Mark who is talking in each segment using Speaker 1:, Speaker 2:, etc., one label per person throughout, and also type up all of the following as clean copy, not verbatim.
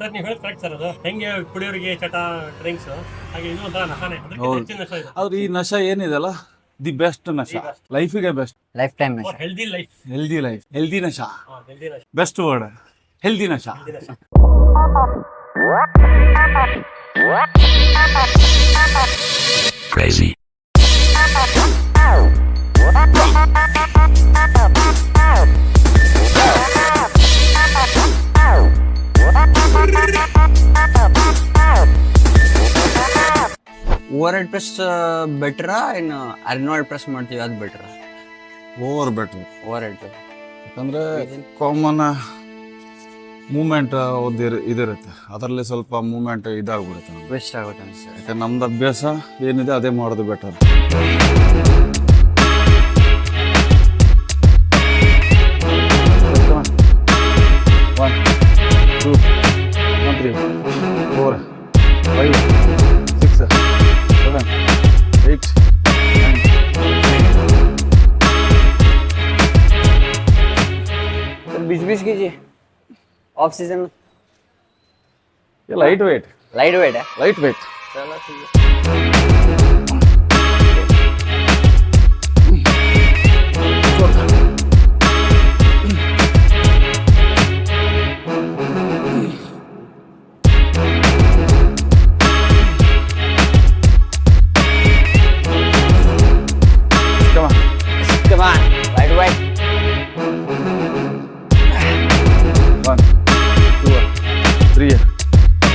Speaker 1: Sir ನೀವು ಹೇಳಿ correct sir. ಅದು ಹೆಂಗೆ ಕುಡಿಯೋರಿಗೆ ಚಟ ಡ್ರಿಂಕ್ಸ್ ಹಾಗೆ ಇದು ಒಂಥರ ನಶಾನೆ, ಅದಕ್ಕೆ
Speaker 2: ಹೌದು.
Speaker 1: ಹೆಚ್ಚಿನ ನಶ ಇದೆ.
Speaker 2: ಆದ್ರೆ ಈ ನಶೆ ಏನಿದೆಲ್ಲ ದಿ ಬೆಸ್ಟ್ ನಶೆ, ಲೈಫಿಗೆ best.
Speaker 3: Life time
Speaker 1: healthy life,
Speaker 2: healthy life, healthy ನಶಾ,
Speaker 1: ಹೆಲ್ದಿ ನಶ,
Speaker 2: ಬೆಸ್ಟ್ ವರ್ಡ್, ಹೆಲ್ದಿ ನಶಾ.
Speaker 1: ಹೆಲ್ದಿ ನಶ.
Speaker 4: Crazy.
Speaker 3: ಓವರ್ ಹೆಡ್ ಪ್ರೆಸ್ ಬೆಟ್ರಾ ಇನ್ನು ಅರ್ನೋ ಹೆಡ್ ಪ್ರೆಸ್ ಮಾಡ್ತೀವಿ ಅದು ಬೆಟ್ರಾ?
Speaker 2: Over better.
Speaker 3: ಓವರ್ ಹೆಡ್
Speaker 2: ಯಾಕಂದ್ರೆ ಕಾಮನ್ ಮೂಮೆಂಟ್ ಇದಿರುತ್ತೆ, ಅದರಲ್ಲಿ ಸ್ವಲ್ಪ ಮೂಮೆಂಟ್ ಇದಾಗ್ಬಿಡುತ್ತೆ ನಮ್ಗೆ.
Speaker 3: ವೇಸ್ಟ್ ಆಗುತ್ತೆ ಅನ್ಸುತ್ತೆ.
Speaker 2: ಯಾಕಂದ್ರೆ ನಮ್ದು ಅಭ್ಯಾಸ ಏನಿದೆ ಅದೇ ಮಾಡೋದು ಬೆಟರ್. ಒನ್ ಟೂ 3 4 5 6 7 8
Speaker 3: सर 20-20 कीजिए ऑफ सीजन में.
Speaker 2: ये लाइट वेट
Speaker 3: लाइट वेट है.
Speaker 2: Light weight.
Speaker 3: चलो ठीक है.
Speaker 2: Come on.
Speaker 3: Come on, light weight.
Speaker 2: 1 2 3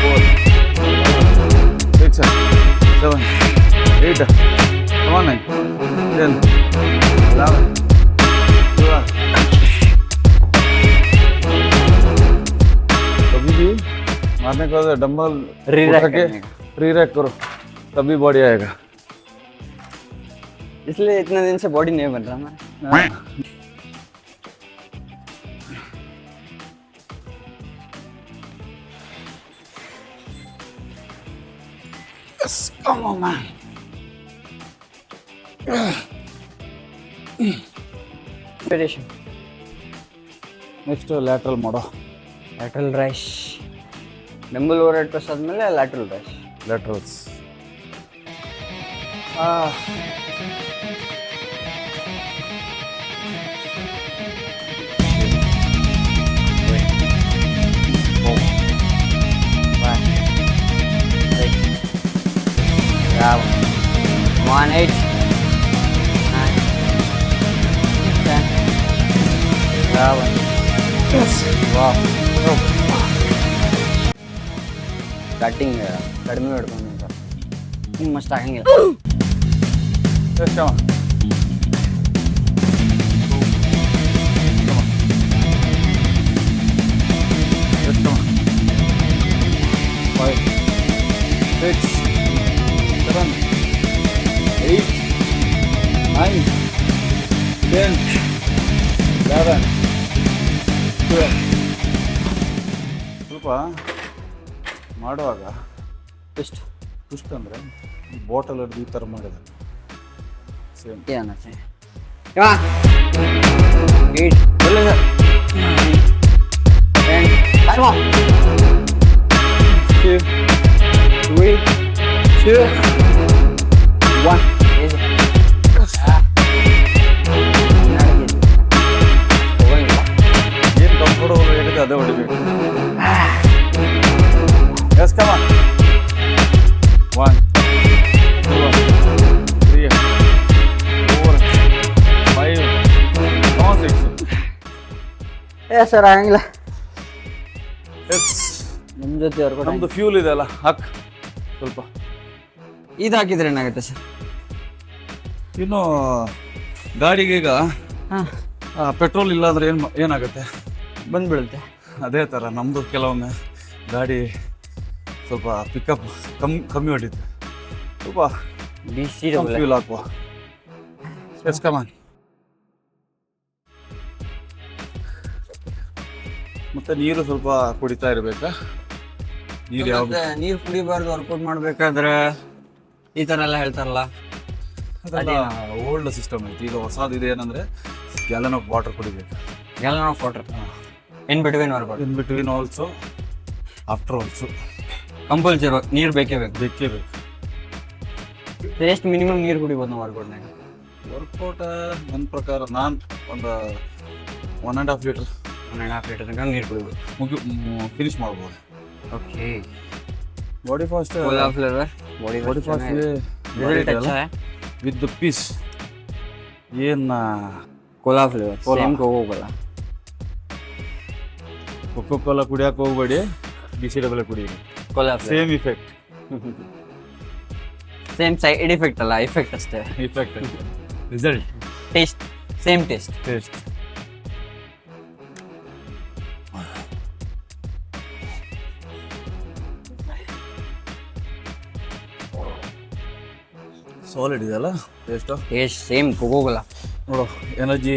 Speaker 2: 4 6 7 8 come on 9 10 11 12. कभी भी मारने का डंबल
Speaker 3: Re-rack
Speaker 2: उठा के
Speaker 3: करने का.
Speaker 2: री-रैक करो तभी बॉडी आएगा.
Speaker 3: इसलिए इतने दिन से बॉडी नहीं बन रहा हमारा.
Speaker 2: Yes, come on man.
Speaker 3: Variation.
Speaker 2: Next lateral ಮಾಡೋ.
Speaker 3: Lateral raise. Dumbbell overhead press ಆದ್ಮೇಲೆ lateral raise.
Speaker 2: Laterals.
Speaker 3: Bravo. 1 8 9 10 11. Wow. Starting ಕಡಿಮೆ ಹೊಡ್ಕೊಂಡು ಸರ್, ಹಿಂಗೆ ಮಸ್ಟ್ ಆಗಂಗಿಲ್ಲ.
Speaker 2: Yes, come on. Yes, come on. 5 6 7 8 9 10 11 12. ಸ್ವಲ್ಪ ಮಾಡುವಾಗ
Speaker 3: ಎಷ್ಟು
Speaker 2: ಪುಸ್ಟ್ ಅಂದರೆ ಬಾಟಲ್ ಹಿಡಿದು ಈ ಥರ ಮಾಡಿದೆ ಸೇಮ್.
Speaker 3: ಏನತ್ತೆ? 8 ಒಳ್ಳೆ ಸರ್. 10 come on. 2 3 2 1 easy.
Speaker 2: ಏನು ಕಂಫರ್ಟಬಲ್ ಹೇಳಿದೆ ಅದೇ ಹೊಡಿಬೇಕು. ಎಸ್ ಕಮ 1 2 3 4 5 6.
Speaker 3: ಸರ್ ಆಗಂಗಿಲ್ಲ.
Speaker 2: ಎಸ್
Speaker 3: ನಿಮ್ಮ ಜೊತೆ ಅವ್ರು
Speaker 2: ನಮ್ದು ಫ್ಯೂಲ್ ಇದೆ ಅಲ್ಲ, ಹಾಕ್ ಸ್ವಲ್ಪ.
Speaker 3: ಇದು ಹಾಕಿದ್ರೆ ಏನಾಗುತ್ತೆ ಸರ್?
Speaker 2: ಇನ್ನು ಗಾಡಿಗೆ ಈಗ
Speaker 3: ಹಾಂ,
Speaker 2: ಪೆಟ್ರೋಲ್ ಇಲ್ಲ ಅಂದ್ರೆ ಏನಾಗುತ್ತೆ?
Speaker 3: ಬಂದ್ಬಿಡುತ್ತೆ.
Speaker 2: ಅದೇ ಥರ ನಮ್ಮದು ಕೆಲವೊಮ್ಮೆ ಗಾಡಿ ಸ್ವಲ್ಪ ಪಿಕಪ್ ಕಮ್ಮಿ ಹೊಡಿತು, ಸ್ವಲ್ಪ
Speaker 3: BC
Speaker 2: ಫ್ಯೂಲ್ ಹಾಕುವ. Yes come on. ಮತ್ತೆ ನೀರು ಸ್ವಲ್ಪ ಕುಡಿತಾ ಇರಬೇಕಾ? ನೀರು ಯಾವ್ದು?
Speaker 3: ನೀರು ಕುಡಿಬಾರ್ದು ವರ್ಕೌಟ್ ಮಾಡ್ಬೇಕಾದ್ರೆ ಈ ತರ ಎಲ್ಲ ಹೇಳ್ತಾರಲ್ಲ,
Speaker 2: ಓಲ್ಡ್ ಸಿಸ್ಟಮ್ ಐತಿ. ಈಗ ಹೊಸದಿದೆ ಏನಂದ್ರೆ ಗ್ಯಾಲನ್ ಆಫ್ ವಾಟರ್ ಕುಡಿಬೇಕು.
Speaker 3: Gallon of water in between workout.
Speaker 2: In between also after also
Speaker 3: compulsory ನೀರು ಬೇಕೇ ಬೇಕು.
Speaker 2: ಬೇಕೇ ಬೇಕು.
Speaker 3: ಎಷ್ಟು ಮಿನಿಮಮ್ ನೀರು ಕುಡಿಬೋದು ನಾವು ವರ್ಕೌಟ್ನಾಗ?
Speaker 2: ವರ್ಕೌಟ್ ನನ್ನ ಪ್ರಕಾರ ನಾನು ಒಂದು 1.5 ಲೀಟರ್
Speaker 3: 1.5 ಲೀಟರ್ ತನಕ ನೀರು ಕುಡಿಬೋದು.
Speaker 2: ಫಿನಿಶ್ ಮಾಡ್ಬೋದು.
Speaker 3: Okay.
Speaker 2: Body fast
Speaker 3: cola flavour
Speaker 2: body fast
Speaker 3: result अच्छा है
Speaker 2: ವಿತ್ ದ ಪೀಸ್. ಏನು
Speaker 3: cola flavour same Coca Cola.
Speaker 2: Coca Cola ಕುಡಿಯಕ್ಕೆ ಹೋಗ್ಬೇಡಿ, ಬಿಸಿ ಡಬಲ್ ಕುಡಿಯಿರಿ.
Speaker 3: Cola
Speaker 2: same effect.
Speaker 3: Same side effect ಅಲ್ಲ, ಎಫೆಕ್ಟ್ ಅಷ್ಟೇ.
Speaker 2: Effect result
Speaker 3: taste same taste.
Speaker 2: Taste solid ಇದೆಯಲ್ಲ ಟೇಸ್ಟು.
Speaker 3: Taste same Coca Cola.
Speaker 2: ನೋಡು ಎನರ್ಜಿ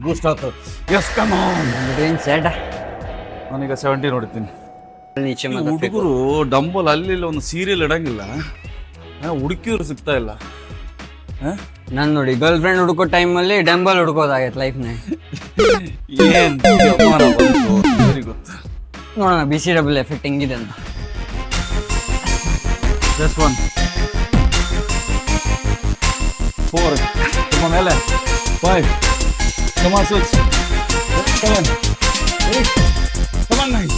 Speaker 2: ಬೂಸ್ಟ್ ಆಗ್ತದೆ. Yes come on.
Speaker 3: Green set
Speaker 2: ನಾನೀಗ 70 ನೋಡ್ತೀನಿ.
Speaker 3: ನೀಚೆ
Speaker 2: ಈ
Speaker 3: ಮತ್ತೆ
Speaker 2: ಹುಡುಗರು ಡಂಬಲ್ ಅಲ್ಲಿ ಇಲ್ಲಿ ಒಂದು ಸೀರಿಯಲ್ ಇಡಂಗಿಲ್ಲ, ಹುಡುಕಿದ್ರು ಸಿಗ್ತಾ ಇಲ್ಲ.
Speaker 3: ನಾನು ನೋಡಿ ಗರ್ಲ್ ಫ್ರೆಂಡ್ ಹುಡುಕೋ ಟೈಮಲ್ಲಿ ಡಂಬಲ್ ಹುಡುಕೋದಾಗೈತೆ ಲೈಫ್ನಾಗ.
Speaker 2: ಏನ್ ವೆರಿ ಗೊತ್ತು.
Speaker 3: ನೋಡೋಣ ಬಿ ಸಿ ಡಬಲ್ ಎಫೆಕ್ಟ್ ಹೆಂಗಿದೆ ಅಂತ.
Speaker 2: ಜಸ್ಟ್ 1 4 ತುಂಬ ಮೇಲೆ 5 come on 6 7 8 come on 9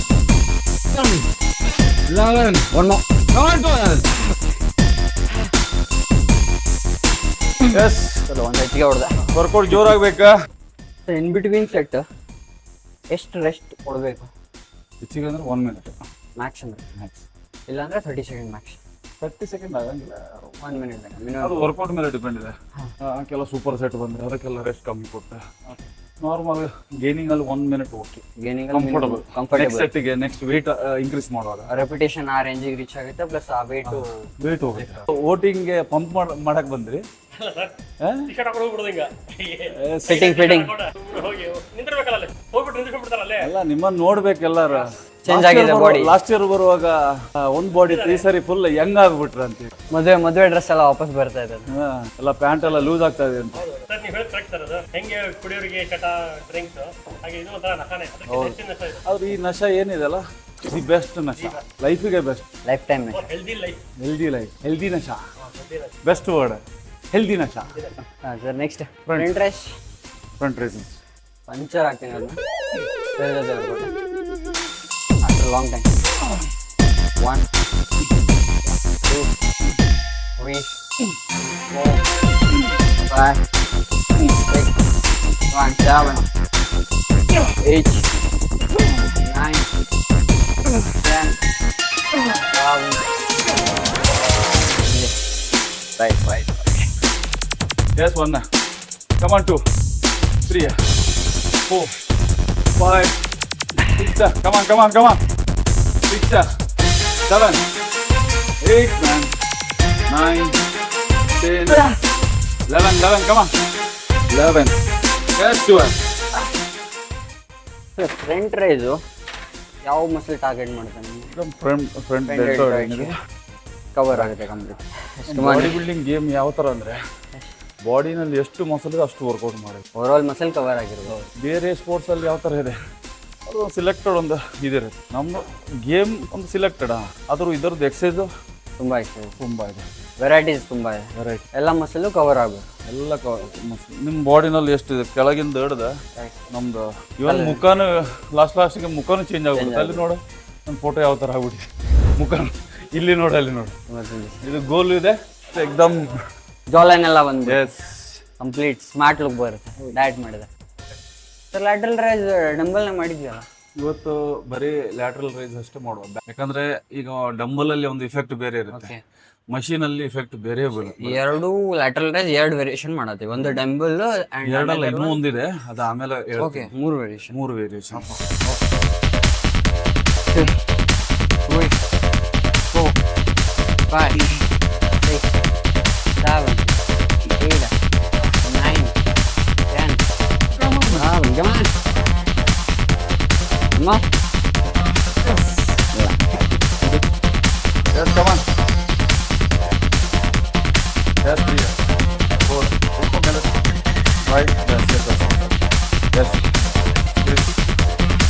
Speaker 2: 10 11
Speaker 3: one ಮೋ.
Speaker 2: come on 12. ಎಸ್
Speaker 3: ಚಲೋ ಒಂದು ಹೆಚ್ಚಿಗೆ ಹೊಡೆದ.
Speaker 2: ವರ್ಕೌಟ್ ಜೋರಾಗಬೇಕಾ?
Speaker 3: ಇನ್ ಬಿಟ್ವೀನ್ ಸೆಟ್ ಎಷ್ಟು ರೆಸ್ಟ್ ಕೊಡಬೇಕು?
Speaker 2: ಹೆಚ್ಚಿಗೆ ಅಂದ್ರೆ 1 ಮಿನಿಟ್
Speaker 3: ಮ್ಯಾಕ್ಸ್ ಅಂದ್ರೆ,
Speaker 2: ಮ್ಯಾಕ್ಸ್.
Speaker 3: ಇಲ್ಲಾಂದ್ರೆ 30 ಸೆಕೆಂಡ್ ಮ್ಯಾಕ್ಸ್.
Speaker 2: 30 ಸೆಕೆಂಡ್ ಆಗಂಗಿಲ್ಲ.
Speaker 3: 1 ಮಿನಿಟ್
Speaker 2: ಅದು
Speaker 3: ಮಿನಿಮಮ್.
Speaker 2: ವರ್ಕೌಟ್ ಮೇಲೆ ಡಿಪೆಂಡ್ ಇದೆ. ಕೆಲವು ಸೂಪರ್ ಸೆಟ್ ಬಂದ್ರೆ ಅದಕ್ಕೆಲ್ಲ ರೆಸ್ಟ್ ಕಮ್ಮಿ ಕೊಟ್ಟೆ. ನಾರ್ಮಲ್ ಗೇನಿಂಗ್ ಅಲ್ಲಿ 1 minute okay,
Speaker 3: gaining
Speaker 2: comfortable. Next
Speaker 3: comfortable.
Speaker 2: ಸೆಟ್ಗೆ ನೆಕ್ಸ್ಟ್ ವೇಟ್ ಇನ್ಕ್ರೀಸ್ ಮಾಡುವಾಗ
Speaker 3: ರೆಪಿಟೇಷನ್ ಆ ರೇಂಜಿಗೆ ರೀಚ್ ಆಗುತ್ತೆ, ಪ್ಲಸ್ ಆ ವೇಟು
Speaker 2: ವೇಟ್ ಹೋಗುತ್ತೆ. ವೋಟಿಂಗ್ಗೆ ಪಂಪ್ ಮಾಡಕ್ ಬಂದ್ರಿ.
Speaker 1: ಟಿಕೆಟ್ ಹಾಕೊಂಡು ಹೋಗ್ಬಿಡೋದು ಹಿಂಗ.
Speaker 3: ಫಿಟ್ಟಿಂಗ್ ಫಿಟ್ಟಿಂಗ್
Speaker 1: ಹೋಗಿ ನಿಂತಿರ್ಬೇಕಲ್ಲ ಅಲ್ಲೇ, ಹೋಗ್ಬಿಟ್ಟು ನಿಂತ್ಕೊಂಡ್ಬಿಡ್ತಾರಲ್ಲೇ.
Speaker 2: ಅಲ್ಲ ನಿಮ್ಮನ್ನ ನೋಡ್ಬೇಕು ಎಲ್ಲಾರು.
Speaker 3: Change ಆಗಿದೆ body.
Speaker 2: ಲಾಸ್ಟ್ ಇಯರ್ ಬರುವಾಗ ಒಂದ್ ಬಾಡಿ ಈ ಸರಿ ಫುಲ್ ಯಂಗ್ ಆಗ್ಬಿಟ್ರಂತೆ.
Speaker 3: ಮದುವೆ ಡ್ರೆಸ್ ಎಲ್ಲ ವಾಪಸ್ ಬರ್ತಾ ಇದೆ.
Speaker 2: ಎಲ್ಲ ಪ್ಯಾಂಟ್ ಎಲ್ಲ ಲೂಸ್ ಆಗ್ತಾ ಇದೆ ಅಂತ.
Speaker 1: ಸರ್ ನೀವು ಹೇಳಿ ಕರೆಕ್ಟ್ ಸರ್. ಅದು ಹೆಂಗೆ ಕುಡಿಯೋರಿಗೆ ಚಟ ಡ್ರಿಂಕ್ಸ್, ಹಾಗೆ ಇದು ಒಂಥರ ನಶಾನೆ. ಅದಕ್ಕೆ ಹೆಚ್ಚಿನ ನಶ ಇದೆ.
Speaker 2: ಆದ್ರೆ ಈ ನಶ ಏನಿದೆಲ್ಲ ದಿ ಬೆಸ್ಟ್ ನಶ, ಲೈಫಿಗೆ best.
Speaker 3: Life time
Speaker 1: healthy life.
Speaker 2: Healthy life, healthy ನಶ, ಬೆಸ್ಟ್ ವರ್ಡ್ ಹೆಲ್ದಿ ನಶ.
Speaker 3: Sir next front race.
Speaker 2: Front racing
Speaker 3: puncture ಆಗ್ತೀನಿ ಅದನ್ನ after long time. 1 2 3 4 5 6 7 8 9 10 11 right.
Speaker 2: Yes, 1. Come on, 2 3 4 5 6. Come on 6 7 8 9 10 11 come on 11. Yes, 12.
Speaker 3: Front rice ಯಾವ muscle target ಮಾಡ್ತಾನೆ?
Speaker 2: Front
Speaker 3: cover ಆಗುತ್ತೆ complete.
Speaker 2: Body building game ಯಾವ ಥರ ಅಂದರೆ ಬಾಡಿನಲ್ಲಿ ಎಷ್ಟು ಮಸಲ್ ಇದೆ ಅಷ್ಟು ವರ್ಕೌಟ್ ಮಾಡೋದು.
Speaker 3: ಓವರ್ ಆಲ್ ಮಸಲ್ ಕವರ್ ಆಗಿರೋದು.
Speaker 2: ಬೇರೆ ಸ್ಪೋರ್ಟ್ಸಲ್ಲಿ ಯಾವ ಥರ ಇದೆ ಅದು ಸಿಲೆಕ್ಟೆಡ್ ಒಂದು ಇದಿರುತ್ತೆ. ನಮ್ಮ ಗೇಮ್ ಒಂದು ಸಿಲೆಕ್ಟೆಡ್, ಆದರೂ ಇದರದ್ದು ಎಕ್ಸಸೈಸು
Speaker 3: ತುಂಬ ಎಕ್ಸೈಸ್
Speaker 2: ತುಂಬ ಇದೆ,
Speaker 3: ವೆರೈಟೀಸ್ ತುಂಬ ಇದೆ.
Speaker 2: ವೆರೈಟಿ
Speaker 3: ಎಲ್ಲ ಮಸಲು ಕವರ್ ಆಗೋದು.
Speaker 2: ಎಲ್ಲ ಮಸಲ್ ನಿಮ್ಮ ಬಾಡಿನಲ್ಲಿ ಎಷ್ಟಿದೆ ಕೆಳಗಿಂದ ಹಿಡ್ದು ನಮ್ದು ಇವನ್ ಮುಖನೂ ಲಾಸ್ಟಿಗೆ ಮುಖನೂ ಚೇಂಜ್ ಆಗ್ಬಿಡುತ್ತೆ. ಅಲ್ಲಿ ನೋಡು ನನ್ನ ಫೋಟೋ ಯಾವ ಥರ ಆಗ್ಬಿಟ್ಟಿದೆ ಮುಖ. ಇಲ್ಲಿ ನೋಡು, ಅಲ್ಲಿ ನೋಡು, ಇದು ಗೋಲ್ ಇದೆ ಎಕ್ದಮ್
Speaker 3: ಜಾಲೈನ್ ಎಲ್ಲ ಬಂದು
Speaker 2: ಎಸ್
Speaker 3: ಕಂಪ್ಲೀಟ್ ಸ್ಮಾರ್ಟ್ ಲುಕ್ ಬರುತ್ತೆ ಡಯಟ್ ಮಾಡಿದೆ. ಸರ್ ಲ್ಯಾಟ್ರಲ್ ರೈಸ್ ಡಂಬಲ್ನ ಮಾಡಿದ್ಯಲ್ಲ
Speaker 2: ಇವತ್ತು ಬರೀ ಲ್ಯಾಟ್ರಲ್ ರೈಸ್ ಅಷ್ಟೇ ಮಾಡುವ. ಯಾಕಂದ್ರೆ ಈಗ ಡಂಬಲ್ ಅಲ್ಲಿ ಒಂದು ಇಫೆಕ್ಟ್ ಬೇರೆ ಇರುತ್ತೆ, ಮಷೀನ್ ಅಲ್ಲಿ ಇಫೆಕ್ಟ್ ಬೇರೆ ಬರುತ್ತೆ.
Speaker 3: ಎರಡು ಲ್ಯಾಟ್ರಲ್ ರೈಸ್ 2 ವೇರಿಯೇಷನ್ ಮಾಡತ್ತೀವಿ. ಒಂದು ಡಂಬಲ್
Speaker 2: ಎರಡಲ್ಲ ಇನ್ನೂ ಒಂದಿದೆ, ಅದು ಆಮೇಲೆ
Speaker 3: okay 3 variation.
Speaker 2: 3 variation.
Speaker 3: 3 4 5 6 7 8 9 10 come on. No.
Speaker 2: Yes, come on. Yes, 3 4 5 yes 6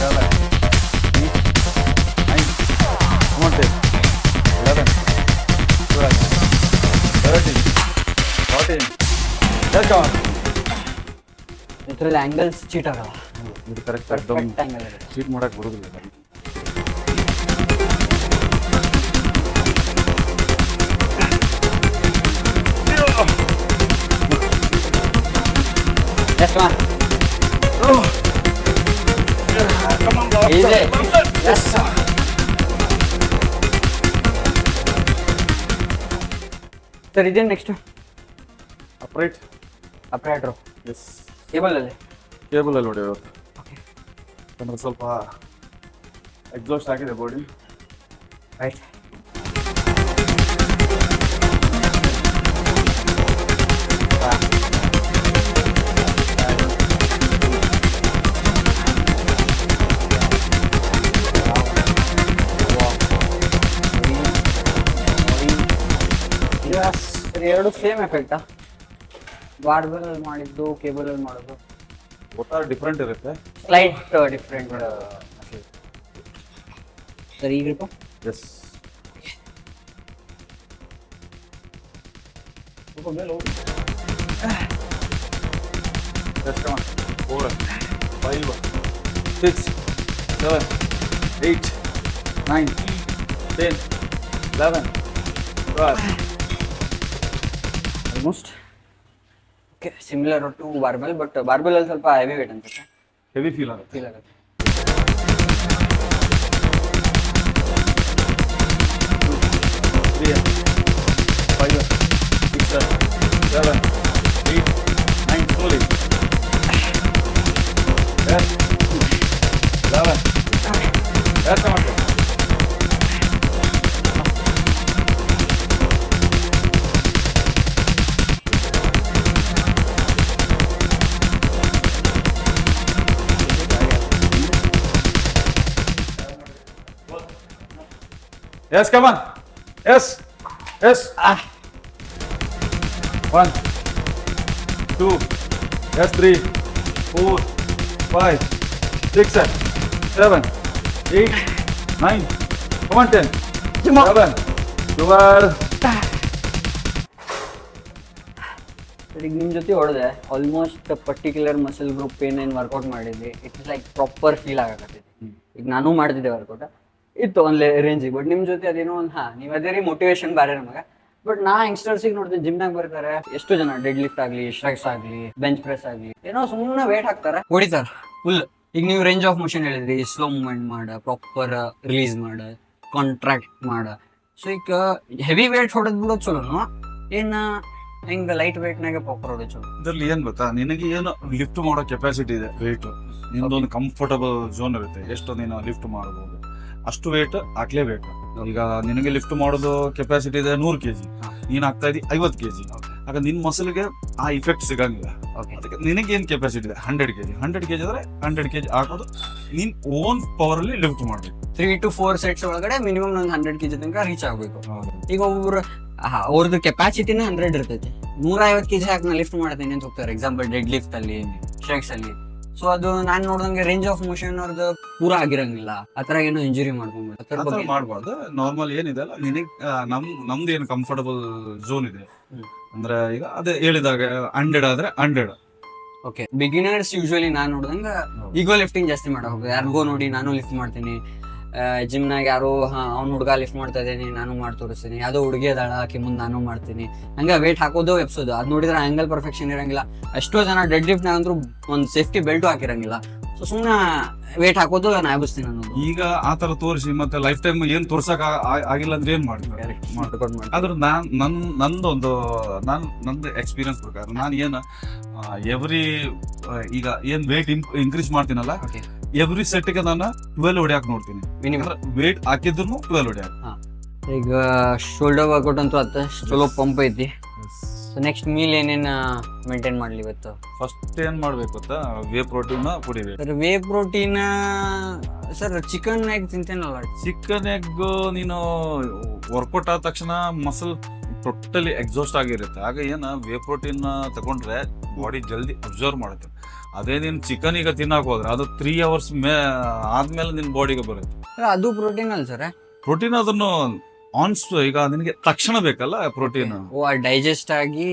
Speaker 2: 7 8 9
Speaker 3: ಇದ್ರಲ್ಲಿ ಆಂಗಲ್ಸ್ ಚೀಟ್ ಆಗಲ್ಲ,
Speaker 2: ಇದು ಕರೆಕ್ಟ್
Speaker 3: ಪರ್ಫೆಕ್ಟ್ ಆಂಗಲ್ ಇರುತ್ತೆ.
Speaker 2: ಚೀಟ್ ಮಾಡಕ್ಕೆ ಬರೋದಿಲ್ಲ.
Speaker 3: Yes, come on. Easy. Yes. Sir ಇದೇನು ನೆಕ್ಸ್ಟ್?
Speaker 2: ಅಪ್ರೈಟ್
Speaker 3: ಅಪ್ರೈಟ್ರು
Speaker 2: ಎಸ್
Speaker 3: ಕೇಬಲಲ್ಲಿ
Speaker 2: ಕೇಬಲಲ್ಲಿ ಹೊಡೆಯೋದು ಯಾಕಂದ್ರೆ ಸ್ವಲ್ಪ ಎಕ್ಸಾಸ್ಟ್ ಆಗಿದೆ ಬಾಡಿ.
Speaker 3: ರೈಟ್. ಎರಡು ಸೇಮ್ ಎಫೆಕ್ಟಾ? ಬಾರ್ಬಲ್ ಮಾಡಿದ್ದು ಕೇಬಲಲ್ಲಿ ಮಾಡೋದು
Speaker 2: ಒಟ್ಟಾರೆ ಡಿಫ್ರೆಂಟ್ ಇರುತ್ತೆ.
Speaker 3: Slight different. ಸರ್ ಈಗ
Speaker 2: yes Yes, come on. 4, 5, 6, 7, 8, 9, 10, 11, 12.
Speaker 3: Almost okay. Similar to barbell, but barbell ಅಲ್ಲಿ ಸ್ವಲ್ಪ ಹೆವಿ ವೇಟ್ ಅನ್ಸುತ್ತೆ,
Speaker 2: ಹೆವಿ ಫೀಲ್ ಆಗುತ್ತೆ.
Speaker 3: ಫೀಲ್ ಆಗುತ್ತೆ.
Speaker 2: 3, 5, 6, 7, 8, 9, slowly. 10, 11. Yes, come on. Yes, come on. Yes. Yes. 1, 2, yes, 3, 4, 5, 6, 7, 8, 9. Come on, 10, 11, 12.
Speaker 3: ಈಗ ನಿಮ್ಮ ಜೊತೆ ಹೊಡೆದೆ ಆಲ್ಮೋಸ್ಟ್ ಪರ್ಟಿಕ್ಯುಲರ್ ಮಸಲ್ ಗ್ರೂಪ್ ಏನೇನು ವರ್ಕೌಟ್ ಮಾಡಿದ್ವಿ, ಇಟ್ಸ್ ಲೈಕ್ ಪ್ರಾಪರ್ ಫೀಲ್ ಆಗಕತ್ತೈತಿ. ಈಗ ನಾನು ಮಾಡ್ತಿದ್ದೆ ವರ್ಕೌಟ್ ಇತ್ತು ಒಂದು ರೇಂಜಿಗೆ, ಬಟ್ ನಿಮ್ಮ ಜೊತೆ ಅದೇನೋ ಒಂದು ನೀವು ಅದೇ ರೀ ಮೋಟಿವೇಶನ್ ಬೇರೆ ನಮಗೆ. ಬಟ್ ನಾ ಯಂಗ್ಸ್ಟರ್ಸಿಗೆ ನೋಡ್ತೀನಿ ಜಿಮ್ನಾಗ ಬರ್ತಾರೆ, ಎಷ್ಟು ಜನ ಡೆಡ್ ಲಿಫ್ಟ್ ಆಗಲಿ, ಸ್ಟ್ರೆಕ್ಸ್ ಆಗಲಿ, ಬೆಂಚ್ ಪ್ರೆಸ್ ಆಗಲಿ, ಏನೋ ಸುಮ್ಮನೆ ವೇಟ್ ಹಾಕ್ತಾರೆ, ಹೊಡಿತಾರೆ ಫುಲ್. ಈಗ ನೀವು ರೇಂಜ್ ಆಫ್ ಮೋಷನ್ ಹೇಳಿದ್ರಿ, ಸ್ಲೋ ಮೂವ್ಮೆಂಟ್ ಮಾಡ, ಪ್ರಾಪರ್ ರಿಲೀಸ್ ಮಾಡ, ಕಾಂಟ್ರಾಕ್ಟ್ ಮಾಡ. ಸೊ ಈಗ ಹೆವಿ ವೇಟ್ ಹೊಡೆದ್ ಬಿಡೋದು ಚಲೋನು, ಏನು ಹಿಂಗೆ ಲೈಟ್ ವೇಟ್ನಾಗ ಪ್ರಾಪರ್ ಹೊಡೋದು ಚಲೋ?
Speaker 2: ಇದರಲ್ಲಿ ಏನ್ ಗೊತ್ತಾ, ನಿನಗೆ ಏನು ಲಿಫ್ಟ್ ಮಾಡೋ ಕೆಪಾಸಿಟಿ ಇದೆ, ವೇಟ್ ನಿಂದೊಂದು ಕಂಫರ್ಟಬಲ್ ಝೋನ್ ಇರುತ್ತೆ, ಎಷ್ಟು ನೀನು ಲಿಫ್ಟ್ ಮಾಡಬಹುದು ಅಷ್ಟು ವೇಟ್ ಹಾಕ್ಲೇಬೇಕು. ಈಗ ನಿನಗೆ ಲಿಫ್ಟ್ ಮಾಡೋದು ಕೆಪಾಸಿಟಿ ಇದೆ 100 kg, ನೀನ್ ಹಾಕ್ತಾ ಇದ್ದಿ 50 kg. ಆಗ ನಿನ್ ಮಸಲ್ಗೆ ಆ ಇಫೆಕ್ಟ್ ಸಿಗಂಗಿಲ್ಲ. ಅದಕ್ಕೆ ನಿನಗೆ ಏನ್ ಕೆಪಾಸಿಟಿ ಇದೆ 100 kg, 100 kg ಅಂದ್ರೆ 100 kg ಹಾಕೋದು, ನೀನ್ ಓನ್ ಪವರ್ ಅಲ್ಲಿ ಲಿಫ್ಟ್ ಮಾಡ್ಬೇಕು.
Speaker 3: 3 to 4 ಸೆಟ್ಸ್ ಒಳಗಡೆ ಮಿನಿಮಮ್ ಒಂದು 100 kg ತನಕ ರೀಚ್ ಆಗ್ಬೇಕು. ಈಗ ಒಬ್ಬರು ಅವ್ರದ್ದು ಕೆಪಾಸಿಟಿನ 100 ಇರ್ತೈತಿ, 150 kg ಹಾಕಿ ನಾ ಲಿಫ್ಟ್ ಮಾಡ್ತೀನಿ ಅಂತ ಹೋಗ್ತಾರೆ, ಎಕ್ಸಾಂಪಲ್ ಡೆಡ್ ಲಿಫ್ಟ್ ಅಲ್ಲಿ, ಸ್ಟ್ರೆಕ್ಸ್ ಅಲ್ಲಿ. ಸೊ ಅದು ನಾನ್ ನೋಡ್ದಂಗೆ ರೇಂಜ್ ಆಫ್ ಮೋಷನ್ ಅವ್ರದ್ದು ಪೂರಾ ಆಗಿರಂಗಿಲ್ಲ, ಆತರ ಏನೋ ಇಂಜುರಿ ಮಾಡ್ಕೊಂಡ್ಬಿಟ್ಟು
Speaker 2: ಮಾಡ್ಬಾರ್ದು. ನಾರ್ಮಲ್ ಏನಿದೆ ಅಲ್ಲ, ನಿನಗೆ ನಮ್ದು ಏನು ಕಂಫರ್ಟಬಲ್ ಝೋನ್ ಇದೆ ಅಂದ್ರೆ, ಈಗ ಅದೇ ಹೇಳಿದಾಗ 100 ಆದ್ರೆ 100.
Speaker 3: ಓಕೆ. ಬಿಗಿನರ್ಸ್ ಯೂಶುವಲಿ ನಾನು ನೋಡ್ದಂಗ ಈಗೋ ಲಿಫ್ಟಿಂಗ್ ಜಾಸ್ತಿ ಮಾಡಕ್ ಹೋಗ್ತದೆ, ಯಾರಿಗೋ ನೋಡಿ ನಾನು ಲಿಫ್ಟ್ ಮಾಡ್ತೀನಿ, ಜಿಮ್ನಾಗ ಯಾರೋ ಅವ್ನ ಹುಡುಗ ಲಿಫ್ಟ್ ಮಾಡ್ತಾ ಇದ್ದೀನಿ ನಾನು ಮಾಡಿ ತೋರಿಸ್ತೀನಿ, ಯಾವುದೋ ಹುಡುಗಿ ಅದಾಳ ಆಕೆ ಮುಂದೆ ನಾನು ಮಾಡ್ತೀನಿ, ಹಂಗೆ ವೇಟ್ ಹಾಕೋದು ಎಪ್ಸೋದು. ಅದು ನೋಡಿದ್ರೆ ಆಂಗಲ್ ಪರ್ಫೆಕ್ಷನ್ ಇರಂಗಿಲ್ಲ. ಎಷ್ಟೋ ಜನ ಡೆಡ್ ಲಿಫ್ಟ್ನಾಗ ಅಂದ್ರೂ ಒಂದು ಸೇಫ್ಟಿ ಬೆಲ್ಟು ಹಾಕಿರಂಗಿಲ್ಲ. ಸೊ ಸುಮ್ಮನೆ ವೇಟ್ ಹಾಕೋದು ನಾನು ಎಬ್ಬಿಸ್ತೀನಿ ಅನ್ನೋದು.
Speaker 2: ಈಗ ಆತರ ತೋರಿಸಿ ಮತ್ತೆ ಲೈಫ್ ಟೈಮ್ ಏನ್ ತೋರ್ಸಕ್ ಆಗಿಲ್ಲ ಅಂದ್ರೆ ಏನ್ ಮಾಡ್ತಾರೆ. ಆದ್ರೆ ನಂದು ಎಕ್ಸ್ಪೀರಿಯನ್ಸ್ ಪ್ರಕಾರ ನಾನು ಏನು ಈಗ ಏನ್ ವೇಟ್ ಇನ್ಕ್ರೀಸ್ ಮಾಡ್ತೀನಲ್ಲ, ಎವ್ರಿ ಸೆಟ್ಗೆ ನಾನು 12 ಹೊಡ್ಯಾಕ್ ನೋಡ್ತೀನಿ. ವೇಟ್ ಹಾಕಿದ್ರು 12 ಹೊಡ್ಯಾಕ್.
Speaker 3: ಈಗ ಶೋಲ್ಡರ್ ವರ್ಕೌಟ್ ಅಂತೂ ಅತ್ತ ಚಲೋ ಪಂಪ್ ಐತಿ. ನೆಕ್ಸ್ಟ್ ಮೀಲ್ ಏನೇನು ಮೇಂಟೈನ್ ಮಾಡ್ಲಿ ಇವತ್ತು?
Speaker 2: ಫಸ್ಟ್ ಏನ್ ಮಾಡ್ಬೇಕು ಗೊತ್ತಾ, ವೇ ಪ್ರೋಟೀನ್ ಕುಡಿಬೇಕು.
Speaker 3: Sir whey protein sir chicken egg ತಿಂತೇನಲ್ಲ,
Speaker 2: ಚಿಕನ್ ಎಗ್ ನೀನು ವರ್ಕೌಟ್ ಆದ ತಕ್ಷಣ ಮಸಲ್ ಟೋಟಲಿ ಎಕ್ಸಾಸ್ಟ್ ಆಗಿರುತ್ತೆ. ಆಗ ಏನ ವೇ ಪ್ರೋಟೀನ್ ತಗೊಂಡ್ರೆ ಬಾಡಿ ಜಲ್ದಿ ಅಬ್ಸರ್ವ್ ಮಾಡುತ್ತೆ. ಅದೇ ನೀನ್ ಚಿಕನ್ ಈಗ ತಿನ್ನಕ್ ಹೋದ್ರೆ ಅದು 3 hours ಆದ್ಮೇಲೆ ನಿನ್ ಬಾಡಿಗೆ ಬರುತ್ತೆ.
Speaker 3: ಅದು ಪ್ರೋಟೀನ್ ಅಲ್ಲ ಸರ್?
Speaker 2: ಪ್ರೋಟೀನ್ ಅದನ್ನು ಈಗ ನಿನಗೆ ತಕ್ಷಣ ಬೇಕಲ್ಲ ಪ್ರೋಟೀನ್.
Speaker 3: ಓ ಡೈಜೆಸ್ಟ್ ಆಗಿ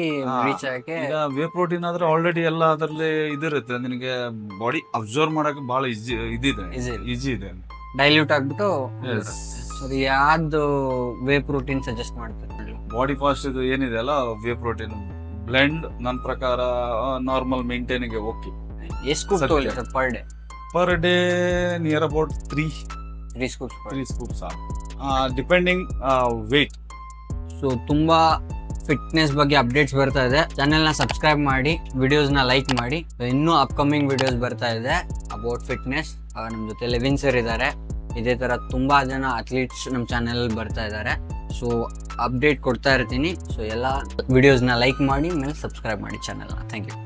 Speaker 3: ರೀಚ್ ಆಗಿ
Speaker 2: ಈಗ ವೇ ಪ್ರೋಟೀನ್ ಆದ್ರೆ ಆಲ್ರೆಡಿ ಎಲ್ಲ ಅದರಲ್ಲಿ ಇದಿರುತ್ತೆ, ನಿನಗೆ ಬಾಡಿ ಅಬ್ಸರ್ವ್ ಮಾಡಕ್ಕೆ ಬಹಳ ಈಸಿ ಇದೆ.
Speaker 3: ಡೈಲ್ಯೂಟ್ ಆಗ್ಬಿಟ್ಟು
Speaker 2: Yes.
Speaker 3: ಸರಿ ಯಾವ್ದು ವೇ ಪ್ರೋಟೀನ್ ಸಜೆಸ್ಟ್ ಮಾಡ್ತಾರೆ?
Speaker 2: ಬಾಡಿ ಫಾಸ್ಟ್ ಇದು ಏನಿದೆ ಅಲ್ಲ ವೇ ಪ್ರೋಟೀನ್ ಬ್ಲೆಂಡ್ ನನ್ನ ಪ್ರಕಾರ ನಾರ್ಮಲ್ ಮೇಂಟೈನ್ಗೆ ಓಕೆ.
Speaker 3: ಎಷ್ಟು ಸ್ಕೂಪ್
Speaker 2: ಸತ್ಯ.
Speaker 3: ತಗೊಳ್ಳಿ sir per day?
Speaker 2: Per day near about 3
Speaker 3: 3
Speaker 2: scoops depending weight.
Speaker 3: So ತುಂಬಾ ಫಿಟ್ನೆಸ್ ಬಗ್ಗೆ ಅಪ್ಡೇಟ್ಸ್ ಬರ್ತಾ ಇದೆ. ಚಾನೆಲ್ ನ ಸಬ್ಸ್ಕ್ರೈಬ್ ಮಾಡಿ, ವಿಡಿಯೋಸ್ ನ ಲೈಕ್ ಮಾಡಿ. ಇನ್ನೂ ಅಪ್ಕಮಿಂಗ್ ವಿಡಿಯೋಸ್ ಬರ್ತಾ ಇದೆ ಅಬೌಟ್ ಫಿಟ್ನೆಸ್. ನಮ್ ಜೊತೆ ಲೆವಿನ್ ಸರ್ ಇದ್ದಾರೆ. ಇದೇ ತರ ತುಂಬಾ ಜನ ಅಥ್ಲೀಟ್ಸ್ ನಮ್ಮ ಚಾನೆಲ್ ಬರ್ತಾ ಇದ್ದಾರೆ. ಸೊ ಅಪ್ಡೇಟ್ ಕೊಡ್ತಾ ಇರ್ತೀನಿ. ಸೊ ಎಲ್ಲ ವಿಡಿಯೋಸ್ನ ಲೈಕ್ ಮಾಡಿ, ಮೇಲೆ ಸಬ್ಸ್ಕ್ರೈಬ್ ಮಾಡಿ ಚಾನೆಲ್ನ. Thank you.